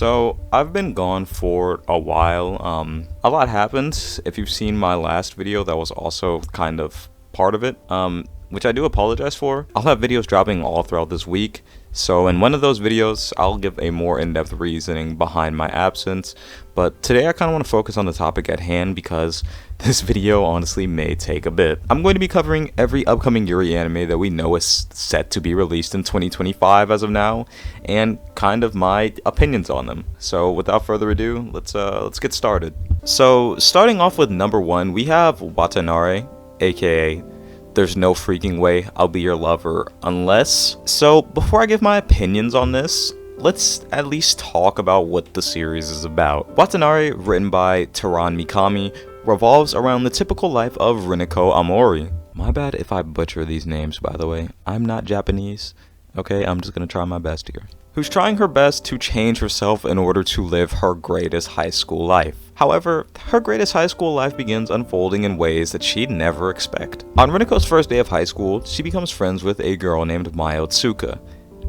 So I've been gone for a while. A lot happened. If you've seen my last video, that was also kind of part of it. Which I do apologize for. I'll have videos dropping all throughout this week. So in one of those videos, I'll give a more in-depth reasoning behind my absence. But today I kind of want to focus on the topic at hand because this video honestly may take a bit. I'm going to be covering every upcoming Yuri anime that we know is set to be released in 2025 as of now, and kind of my opinions on them. So without further ado, let's get started. So starting off with number 1, we have Watanare, aka There's No Freaking Way I'll Be Your Lover Unless. So before I give my opinions on this, let's at least talk about what the series is about. Watanare, written by Teran Mikami, revolves around the typical life of Rineko Amori. My bad if I butcher these names, by the way. I'm not Japanese. Okay, I'm just gonna try my best here. Who's trying her best to change herself in order to live her greatest high school life. However, her greatest high school life begins unfolding in ways that she'd never expect. On Rineko's first day of high school, she becomes friends with a girl named Mio Tsuka,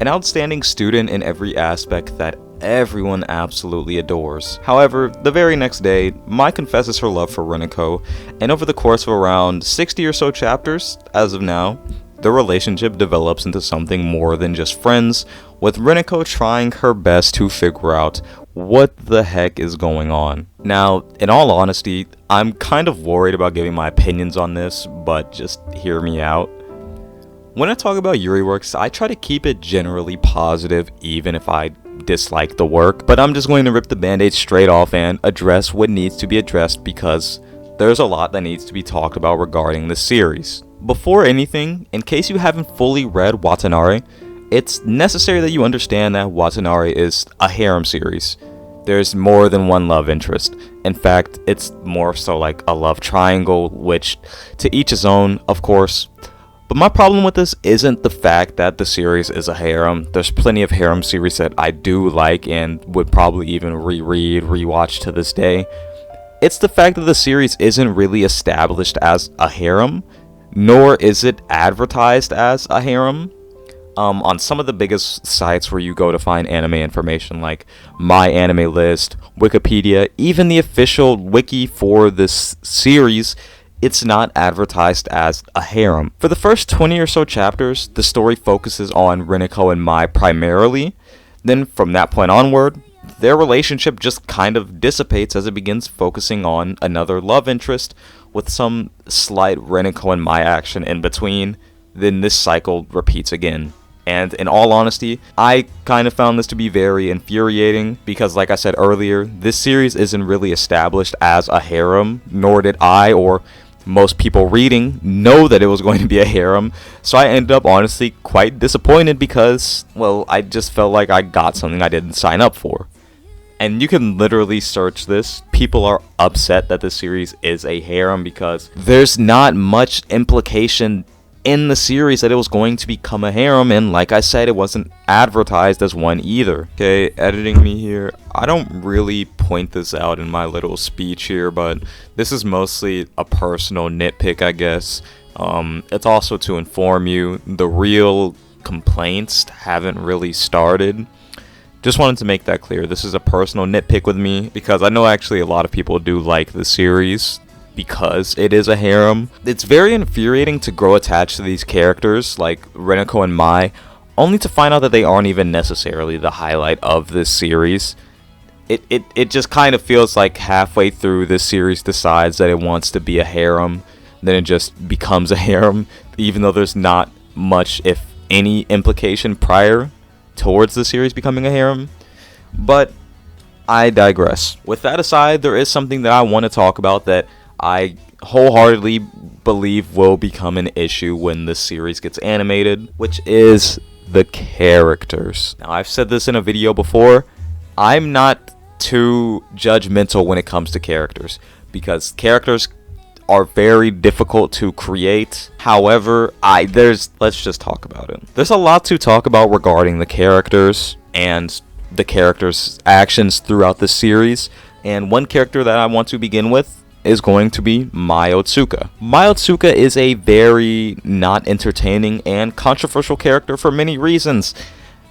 an outstanding student in every aspect that everyone absolutely adores. However, the very next day, Mai confesses her love for Rineko, and over the course of around 60 or so chapters, as of now, the relationship develops into something more than just friends, with Rineko trying her best to figure out what the heck is going on. Now, in all honesty, I'm kind of worried about giving my opinions on this, but just hear me out. When I talk about Yuri works, I try to keep it generally positive, even if I dislike the work, but I'm just going to rip the band-aid straight off and address what needs to be addressed because there's a lot that needs to be talked about regarding this series. Before anything, in case you haven't fully read Watanare, it's necessary that you understand that Watanare is a harem series. There's more than one love interest. In fact, it's more so like a love triangle, which to each his own, of course. But my problem with this isn't the fact that the series is a harem. There's plenty of harem series that I do like and would probably even rewatch to this day. It's the fact that the series isn't really established as a harem, nor is it advertised as a harem. On some of the biggest sites where you go to find anime information like My Anime List, Wikipedia, even the official wiki for this series, it's not advertised as a harem. For the first 20 or so chapters, the story focuses on Rineko and Mai primarily. Then from that point onward, their relationship just kind of dissipates as it begins focusing on another love interest with some slight Rineko and Mai action in between. Then this cycle repeats again. And in all honesty, I kind of found this to be very infuriating because, like I said earlier, this series isn't really established as a harem, nor did I or most people reading know that it was going to be a harem. So I ended up honestly quite disappointed because, well, I just felt like I got something I didn't sign up for. And you can literally search this. People are upset that this series is a harem because there's not much implication in the series that it was going to become a harem, and like I said, it wasn't advertised as one either. Okay, editing me here. I don't really point this out in my little speech here, but this is mostly a personal nitpick, I guess. It's also to inform you the real complaints haven't really started. Just wanted to make that clear. This is a personal nitpick with me because I know actually a lot of people do like the series because it is a harem. It's very infuriating to grow attached to these characters like Rineko and Mai, only to find out that they aren't even necessarily the highlight of this series. It just kind of feels like halfway through this series decides that it wants to be a harem, then it just becomes a harem, even though there's not much, if any, implication prior towards the series becoming a harem. But I digress. With that aside, there is something that I want to talk about that I wholeheartedly believe will become an issue when the series gets animated, which is the characters. Now, I've said this in a video before. I'm not too judgmental when it comes to characters because characters are very difficult to create. However, let's just talk about it. There's a lot to talk about regarding the characters and the characters' actions throughout the series. And one character that I want to begin with is going to be Mio Tsuka. Mio Tsuka is a very not entertaining and controversial character for many reasons.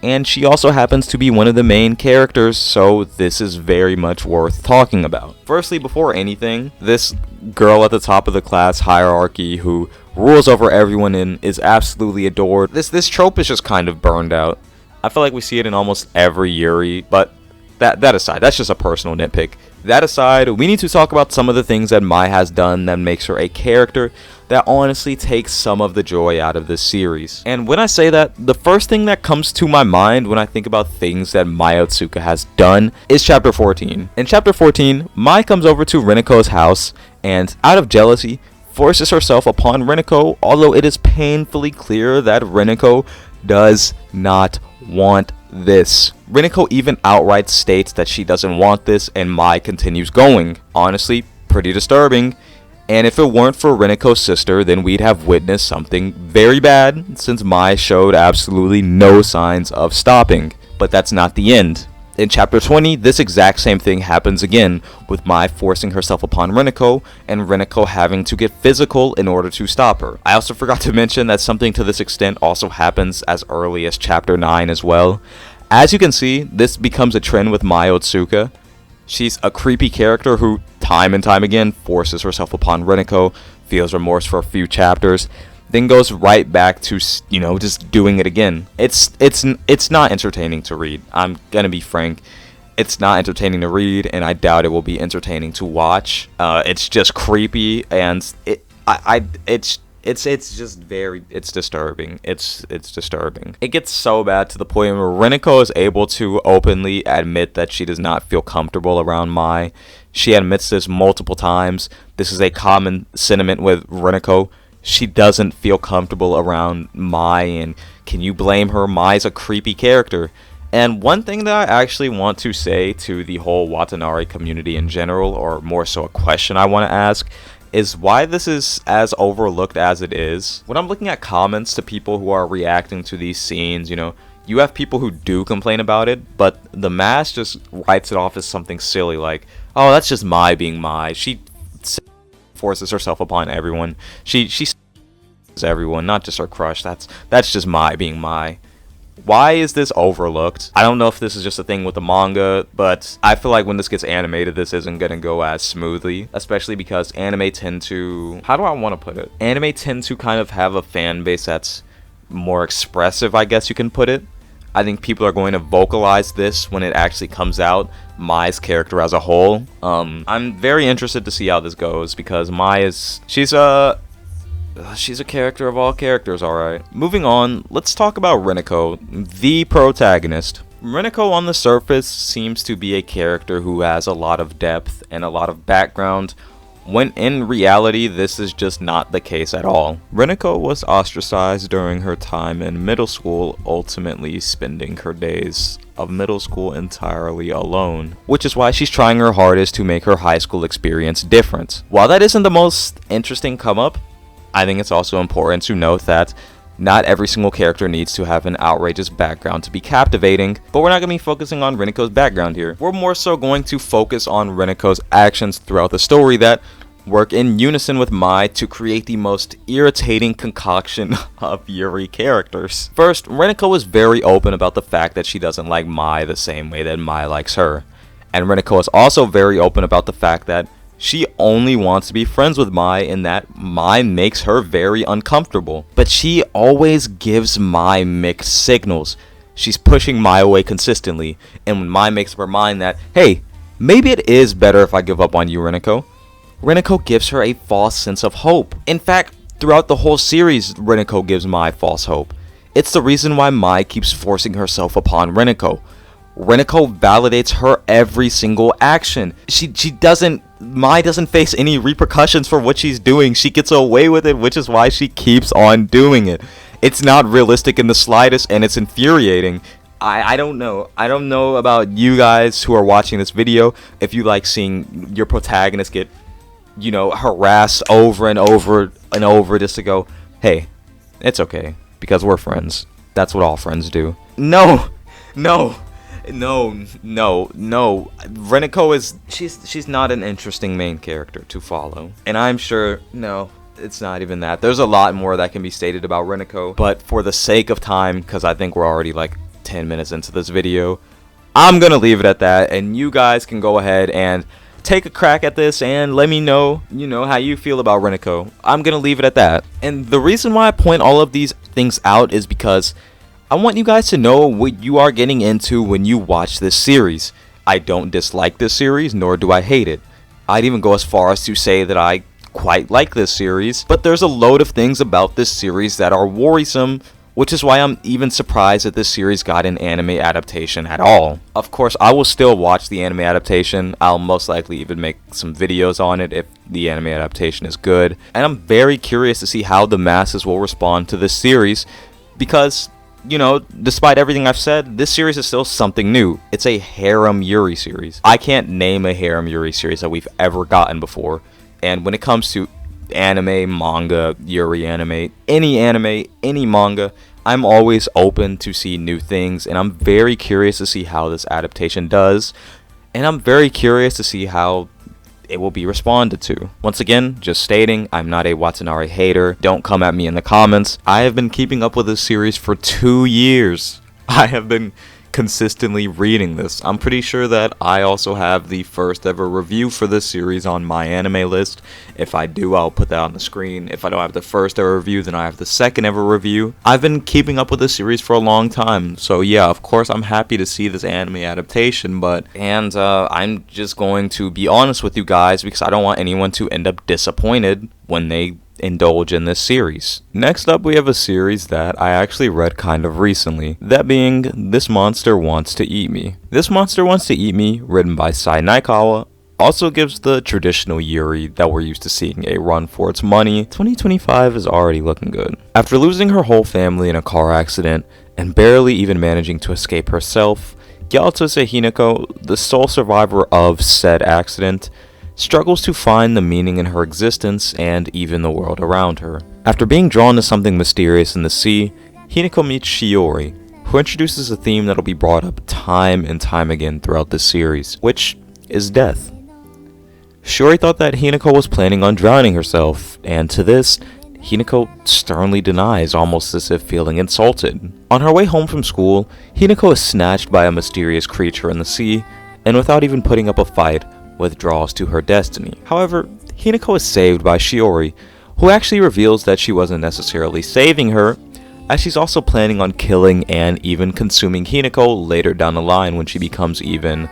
and she also happens to be one of the main characters, so this is very much worth talking about. Firstly, before anything, this girl at the top of the class hierarchy who rules over everyone and is absolutely adored, this trope is just kind of burned out. I feel like we see it in almost every Yuri, but that aside, that's just a personal nitpick. That aside, we need to talk about some of the things that Mai has done that makes her a character that honestly takes some of the joy out of this series. And when I say that, the first thing that comes to my mind when I think about things that Mai Otsuka has done is chapter 14. In chapter 14, Mai comes over to Rinneko's house and, out of jealousy, forces herself upon Rinneko, although it is painfully clear that Rinneko does not want this. Rinneko even outright states that she doesn't want this, and Mai continues going. Honestly, pretty disturbing. And if it weren't for Rinneko's sister, then we'd have witnessed something very bad, since Mai showed absolutely no signs of stopping. But that's not the end. In chapter 20, this exact same thing happens again, with Mai forcing herself upon Rinneko, and Rinneko having to get physical in order to stop her. I also forgot to mention that something to this extent also happens as early as chapter 9 as well. As you can see, this becomes a trend with Mai Otsuka. She's a creepy character who, time and time again, forces herself upon Rinneko, feels remorse for a few chapters, then goes right back to, just doing it again. It's not entertaining to read. I'm gonna be frank. It's not entertaining to read, and I doubt it will be entertaining to watch. It's just creepy, and it's just very, it's disturbing. It's disturbing. It gets so bad to the point where Rinneko is able to openly admit that she does not feel comfortable around Mai. She admits this multiple times. This is a common sentiment with Rinneko. She doesn't feel comfortable around Mai, and can you blame her? Mai's a creepy character. And one thing that I actually want to say to the whole Watanare community in general, or more so a question I want to ask, is why this is as overlooked as it is. When I'm looking at comments to people who are reacting to these scenes, you have people who do complain about it, but the mass just writes it off as something silly, like, oh, that's just Mai being Mai. She forces herself upon everyone. She everyone, not just her crush. That's just Mai being Mai. Why is this overlooked? I don't know if this is just a thing with the manga, but I feel like when this gets animated, this isn't gonna go as smoothly, especially because anime tend to, how do I want to put it? Anime tend to kind of have a fan base that's more expressive, I guess you can put it. I think people are going to vocalize this when it actually comes out, Mai's character as a whole. I'm very interested to see how this goes, because Mai is, she's a character of all characters, alright. Moving on, let's talk about Rinneko, the protagonist. Rinneko on the surface seems to be a character who has a lot of depth and a lot of background, when in reality this is just not the case at all. Rinneko was ostracized during her time in middle school, ultimately spending her days of middle school entirely alone, which is why she's trying her hardest to make her high school experience different. While that isn't the most interesting come up, I think it's also important to note that not every single character needs to have an outrageous background to be captivating, but we're not going to be focusing on Rinneko's background here. We're more so going to focus on Rinneko's actions throughout the story that work in unison with Mai to create the most irritating concoction of Yuri characters. First, Rinneko is very open about the fact that she doesn't like Mai the same way that Mai likes her. And Rinneko is also very open about the fact that she only wants to be friends with Mai, and that Mai makes her very uncomfortable. But she always gives Mai mixed signals. She's pushing Mai away consistently, and when Mai makes up her mind that, hey, maybe it is better if I give up on you, Rinneko, Rinneko gives her a false sense of hope. In fact, throughout the whole series, Rinneko gives Mai false hope. It's the reason why Mai keeps forcing herself upon Rinneko. Rinneko validates her every single action. Mai doesn't face any repercussions for what she's doing. She gets away with it, which is why she keeps on doing it. It's not realistic in the slightest, and it's infuriating. I don't know. I don't know about you guys who are watching this video, if you like seeing your protagonist get, harassed over and over and over just to go, hey, it's okay, because we're friends. That's what all friends do. No. Rinneko is, she's not an interesting main character to follow. And I'm sure, no, it's not even that. There's a lot more that can be stated about Rinneko, but for the sake of time, because I think we're already like 10 minutes into this video. I'm gonna leave it at that, and you guys can go ahead and take a crack at this and let me know, how you feel about Rineko. I'm gonna leave it at that. And the reason why I point all of these things out is because I want you guys to know what you are getting into when you watch this series. I don't dislike this series, nor do I hate it. I'd even go as far as to say that I quite like this series, but there's a load of things about this series that are worrisome, which is why I'm even surprised that this series got an anime adaptation at all. Of course, I will still watch the anime adaptation. I'll most likely even make some videos on it if the anime adaptation is good. And I'm very curious to see how the masses will respond to this series because, despite everything I've said, this series is still something new. It's a harem Yuri series. I can't name a harem Yuri series that we've ever gotten before. And when it comes to anime, manga, Yuri anime, any manga, I'm always open to see new things, and I'm very curious to see how this adaptation does, and I'm very curious to see how it will be responded to. Once again, just stating, I'm not a Watanare hater. Don't come at me in the comments. I have been keeping up with this series for 2 years. I have been consistently reading this. I'm pretty sure that I also have the first ever review for this series on my anime list. If I do, I'll put that on the screen. If I don't have the first ever review, then I have the second ever review. I've been keeping up with this series for a long time, so yeah, of course I'm happy to see this anime adaptation, I'm just going to be honest with you guys because I don't want anyone to end up disappointed when they indulge in this series. Next up, we have a series that I actually read kind of recently, that being This Monster Wants to Eat Me. This Monster Wants to Eat Me, written by Sai Naikawa, also gives the traditional Yuri that we're used to seeing a run for its money. 2025 is already looking good. After losing her whole family in a car accident and barely even managing to escape herself, Gyatose Hinako, the sole survivor of said accident, struggles to find the meaning in her existence and even the world around her. After being drawn to something mysterious in the sea, Hinako meets Shiori, who introduces a theme that'll be brought up time and time again throughout the series, which is death. Shiori thought that Hinako was planning on drowning herself, and to this, Hinako sternly denies, almost as if feeling insulted. On her way home from school, Hinako is snatched by a mysterious creature in the sea, and without even putting up a fight, withdraws to her destiny. However, Hinako is saved by Shiori, who actually reveals that she wasn't necessarily saving her, as she's also planning on killing and even consuming Hinako later down the line when she becomes even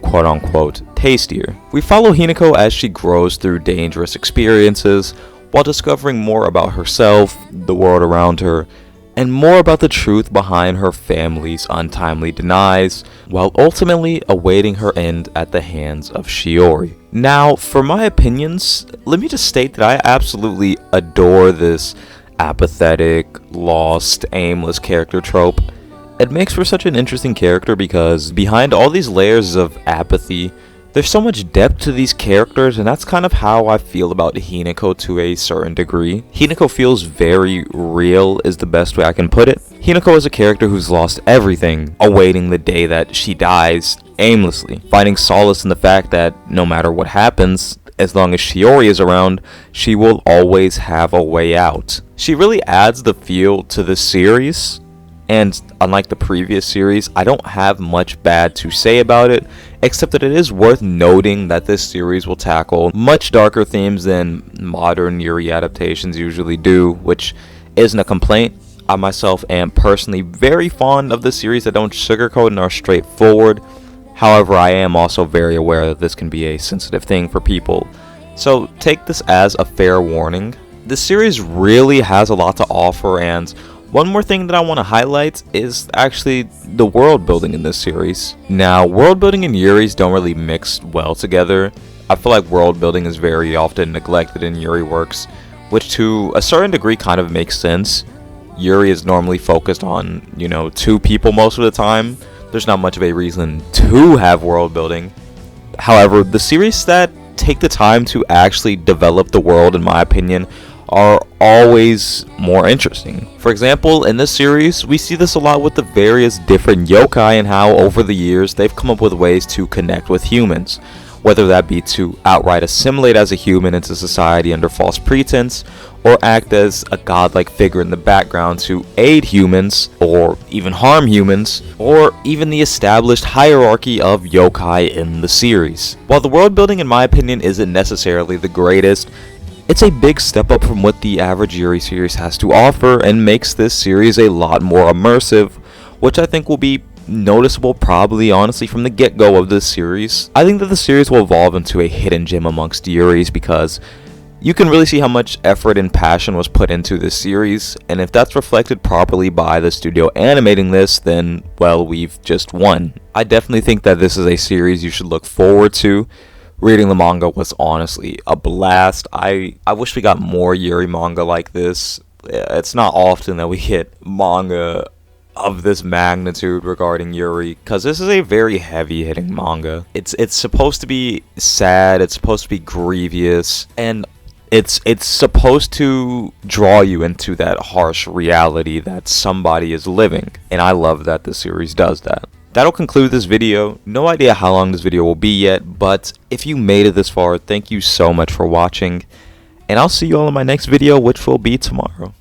quote-unquote tastier. We follow Hinako as she grows through dangerous experiences while discovering more about herself, the world around her, and more about the truth behind her family's untimely demise, while ultimately awaiting her end at the hands of Shiori. Now, for my opinions, let me just state that I absolutely adore this apathetic, lost, aimless character trope. It makes for such an interesting character because behind all these layers of apathy, there's so much depth to these characters, and that's kind of how I feel about Hinako to a certain degree. Hinako feels very real is the best way I can put it. Hinako is a character who's lost everything, awaiting the day that she dies aimlessly, finding solace in the fact that no matter what happens, as long as Shiori is around, she will always have a way out. She really adds the feel to the series, and unlike the previous series, I don't have much bad to say about it, except that it is worth noting that this series will tackle much darker themes than modern Yuri adaptations usually do, which isn't a complaint. I myself am personally very fond of the series that don't sugarcoat and are straightforward. However, I am also very aware that this can be a sensitive thing for people, so take this as a fair warning. This series really has a lot to offer, and one more thing that I want to highlight is actually the world building in this series. Now, world building and Yuri's don't really mix well together. I feel like world building is very often neglected in Yuri works, which to a certain degree kind of makes sense. Yuri is normally focused on, two people most of the time. There's not much of a reason to have world building. However, the series that take the time to actually develop the world, in my opinion, are always more interesting. For example, in this series, we see this a lot with the various different yokai and how over the years they've come up with ways to connect with humans. whether that be to outright assimilate as a human into society under false pretense, or act as a godlike figure in the background to aid humans, or even harm humans, or even the established hierarchy of yokai in the series. While the world building in my opinion isn't necessarily the greatest, it's a big step up from what the average Yuri series has to offer and makes this series a lot more immersive, which I think will be noticeable probably honestly from the get-go of this series. I think that the series will evolve into a hidden gem amongst Yuris because you can really see how much effort and passion was put into this series, and if that's reflected properly by the studio animating this, then, well, we've just won. I definitely think that this is a series you should look forward to. Reading the manga was honestly a blast. I wish we got more Yuri manga like this. It's not often that we get manga of this magnitude regarding Yuri, because this is a very heavy hitting manga. It's supposed to be sad, it's supposed to be grievous, and it's supposed to draw you into that harsh reality that somebody is living, and I love that the series does that. That'll conclude this video. No idea how long this video will be yet, but if you made it this far, thank you so much for watching, and I'll see you all in my next video, which will be tomorrow.